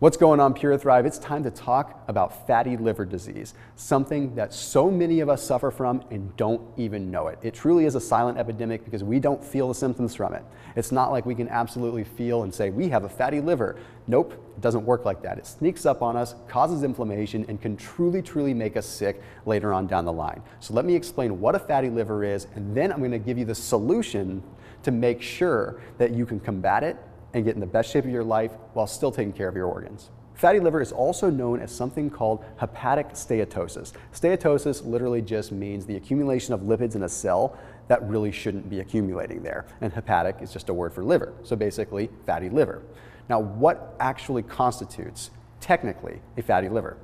What's going on, PuraTHRIVE? It's time to talk about fatty liver disease, something that so many of us suffer from and don't even know it. It truly is a silent epidemic because we don't feel the symptoms from it. It's not like we can absolutely feel and say, we have a fatty liver. Nope, it doesn't work like that. It sneaks up on us, causes inflammation, and can truly make us sick later on down the line. So let me explain what a fatty liver is, and then I'm going to give you the solution to make sure that you can combat it and get in the best shape of your life while still taking care of your organs. Fatty liver is also known as something called hepatic steatosis. Steatosis literally just means the accumulation of lipids in a cell that really shouldn't be accumulating there. And hepatic is just a word for liver. So basically, fatty liver. Now, what actually constitutes, technically, a fatty liver?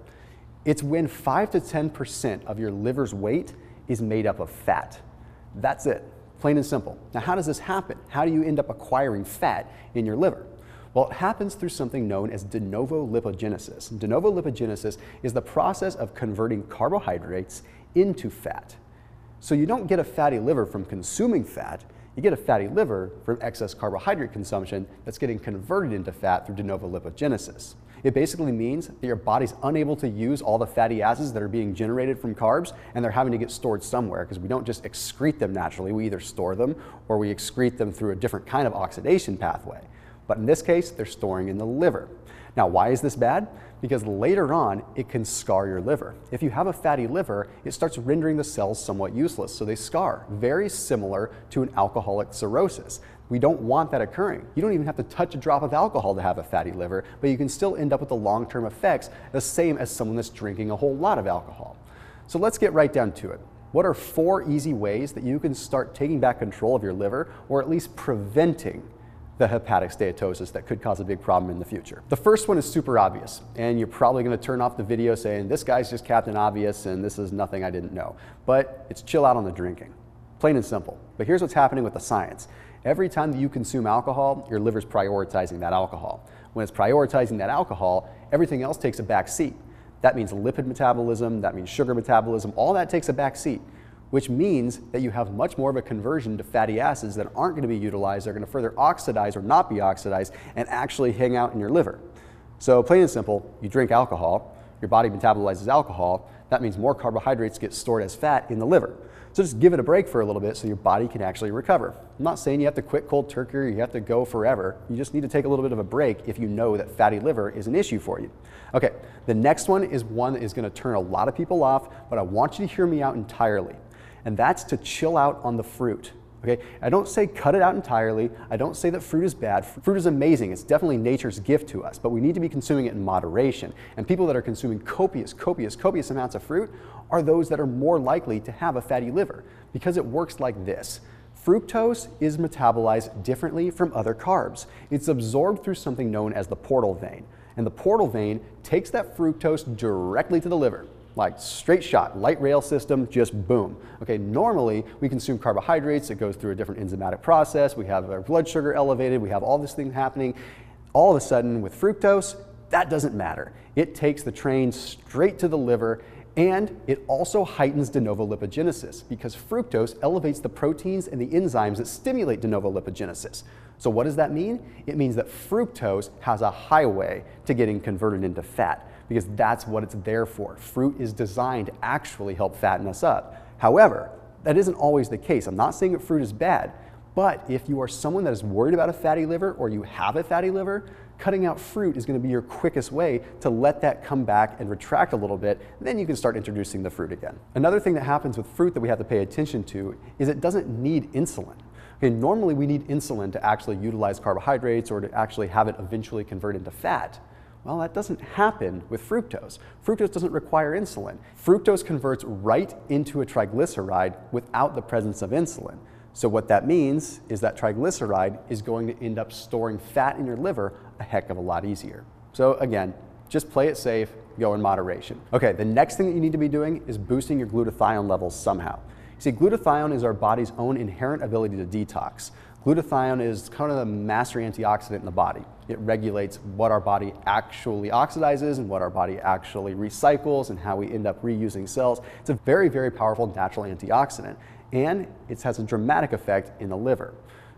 It's when 5 to 10% of your liver's weight is made up of fat. That's it. Plain and simple. Now, how does this happen? How do you end up acquiring fat in your liver? Well, it happens through something known as de novo lipogenesis. De novo lipogenesis is the process of converting carbohydrates into fat. So you don't get a fatty liver from consuming fat, you get a fatty liver from excess carbohydrate consumption that's getting converted into fat through de novo lipogenesis. It basically means that your body's unable to use all the fatty acids that are being generated from carbs, and they're having to get stored somewhere because we don't just excrete them naturally. We either store them or we excrete them through a different kind of oxidation pathway. But in this case, they're storing in the liver. Now, why is this bad? Because later on, it can scar your liver. If you have a fatty liver, it starts rendering the cells somewhat useless, so they scar, very similar to an alcoholic cirrhosis. We don't want that occurring. You don't even have to touch a drop of alcohol to have a fatty liver, but you can still end up with the long-term effects the same as someone that's drinking a whole lot of alcohol. So let's get right down to it. What are 4 easy ways that you can start taking back control of your liver, or at least preventing the hepatic steatosis that could cause a big problem in the future? The first one is super obvious, and you're probably going to turn off the video saying, this guy's just Captain Obvious and this is nothing I didn't know. But it's chill out on the drinking. Plain and simple. But here's what's happening with the science. Every time that you consume alcohol, your liver's prioritizing that alcohol. When it's prioritizing that alcohol, everything else takes a back seat. That means lipid metabolism, that means sugar metabolism, all that takes a back seat, which means that you have much more of a conversion to fatty acids that aren't going to be utilized, they're going to further oxidize or not be oxidized and actually hang out in your liver. So plain and simple, you drink alcohol, your body metabolizes alcohol, that means more carbohydrates get stored as fat in the liver. So just give it a break for a little bit so your body can actually recover. I'm not saying you have to quit cold turkey or you have to go forever. You just need to take a little bit of a break if you know that fatty liver is an issue for you. Okay, the next one is one that is going to turn a lot of people off, but I want you to hear me out entirely. And that's to chill out on the fruit. Okay? I don't say cut it out entirely. I don't say that fruit is bad. Fruit is amazing. It's definitely nature's gift to us, but we need to be consuming it in moderation. And people that are consuming copious amounts of fruit are those that are more likely to have a fatty liver because it works like this. Fructose is metabolized differently from other carbs. It's absorbed through something known as the portal vein. And the portal vein takes that fructose directly to the liver. Like straight shot, light rail system, just boom. Okay, normally we consume carbohydrates, it goes through a different enzymatic process, we have our blood sugar elevated, we have all this thing happening. All of a sudden with fructose, that doesn't matter. It takes the train straight to the liver, and it also heightens de novo lipogenesis because fructose elevates the proteins and the enzymes that stimulate de novo lipogenesis. So what does that mean? It means that fructose has a highway to getting converted into fat, because that's what it's there for. Fruit is designed to actually help fatten us up. However, that isn't always the case. I'm not saying that fruit is bad, but if you are someone that is worried about a fatty liver or you have a fatty liver, cutting out fruit is going to be your quickest way to let that come back and retract a little bit. Then you can start introducing the fruit again. Another thing that happens with fruit that we have to pay attention to is it doesn't need insulin. Okay, normally we need insulin to actually utilize carbohydrates or to actually have it eventually convert into fat. Well, that doesn't happen with fructose. Fructose doesn't require insulin. Fructose converts right into a triglyceride without the presence of insulin. So what that means is that triglyceride is going to end up storing fat in your liver a heck of a lot easier. So again, just play it safe, go in moderation. Okay, the next thing that you need to be doing is boosting your glutathione levels somehow. See, glutathione is our body's own inherent ability to detox. Glutathione is kind of the master antioxidant in the body. It regulates what our body actually oxidizes and what our body actually recycles and how we end up reusing cells. It's a very powerful natural antioxidant, and it has a dramatic effect in the liver.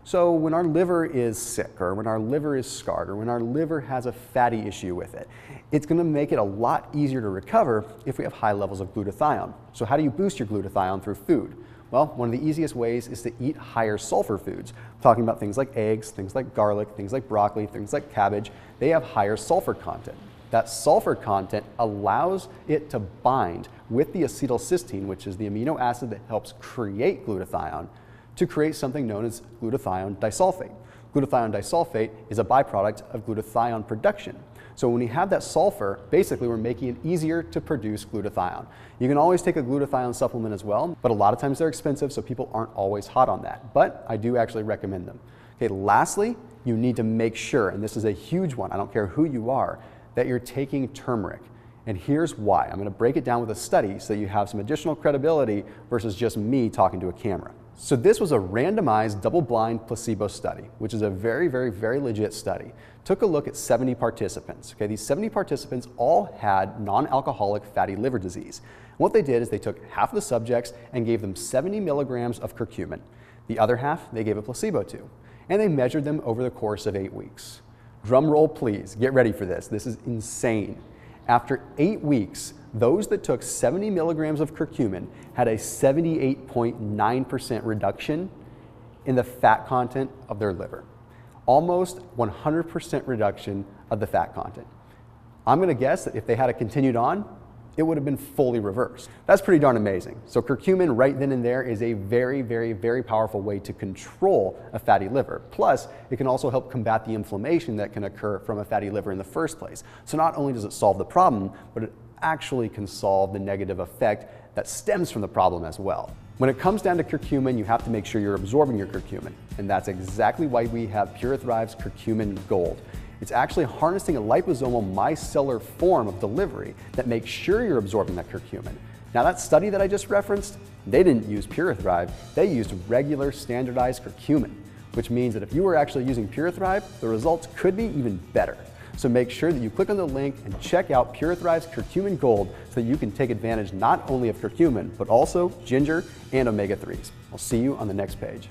So when our liver is sick, or when our liver is scarred, or when our liver has a fatty issue with it, it's going to make it a lot easier to recover if we have high levels of glutathione. So how do you boost your glutathione through food? Well, one of the easiest ways is to eat higher sulfur foods. I'm talking about things like eggs, things like garlic, things like broccoli, things like cabbage. They have higher sulfur content. That sulfur content allows it to bind with the acetylcysteine, which is the amino acid that helps create glutathione, to create something known as glutathione disulfate. Glutathione disulfate is a byproduct of glutathione production. So when we have that sulfur, basically we're making it easier to produce glutathione. You can always take a glutathione supplement as well, but a lot of times they're expensive, so people aren't always hot on that. But I do actually recommend them. Okay, lastly, you need to make sure, and this is a huge one, I don't care who you are, that you're taking turmeric. And here's why. I'm going to break it down with a study so you have some additional credibility versus just me talking to a camera. So this was a randomized double-blind placebo study, which is a very, very, very legit study. Took a look at 70 participants. Okay, these 70 participants all had non-alcoholic fatty liver disease. And what they did is they took half of the subjects and gave them 70 milligrams of curcumin. The other half they gave a placebo to. And they measured them over the course of 8 weeks. Drum roll, please. Get ready for this. This is insane. After 8 weeks, those that took 70 milligrams of curcumin had a 78.9% reduction in the fat content of their liver. Almost 100% reduction of the fat content. I'm going to guess that if they had continued on, it would have been fully reversed. That's pretty darn amazing. So curcumin right then and there is a very, very, very powerful way to control a fatty liver. Plus, it can also help combat the inflammation that can occur from a fatty liver in the first place. So not only does it solve the problem, but it actually can solve the negative effect that stems from the problem as well. When it comes down to curcumin, you have to make sure you're absorbing your curcumin. And that's exactly why we have PuraTHRIVE's Curcumin Gold. It's actually harnessing a liposomal micellar form of delivery that makes sure you're absorbing that curcumin. Now that study that I just referenced, they didn't use PuraTHRIVE, they used regular standardized curcumin, which means that if you were actually using PuraTHRIVE, the results could be even better. So make sure that you click on the link and check out PuraTHRIVE's Curcumin Gold so that you can take advantage not only of curcumin, but also ginger and omega-3s. I'll see you on the next page.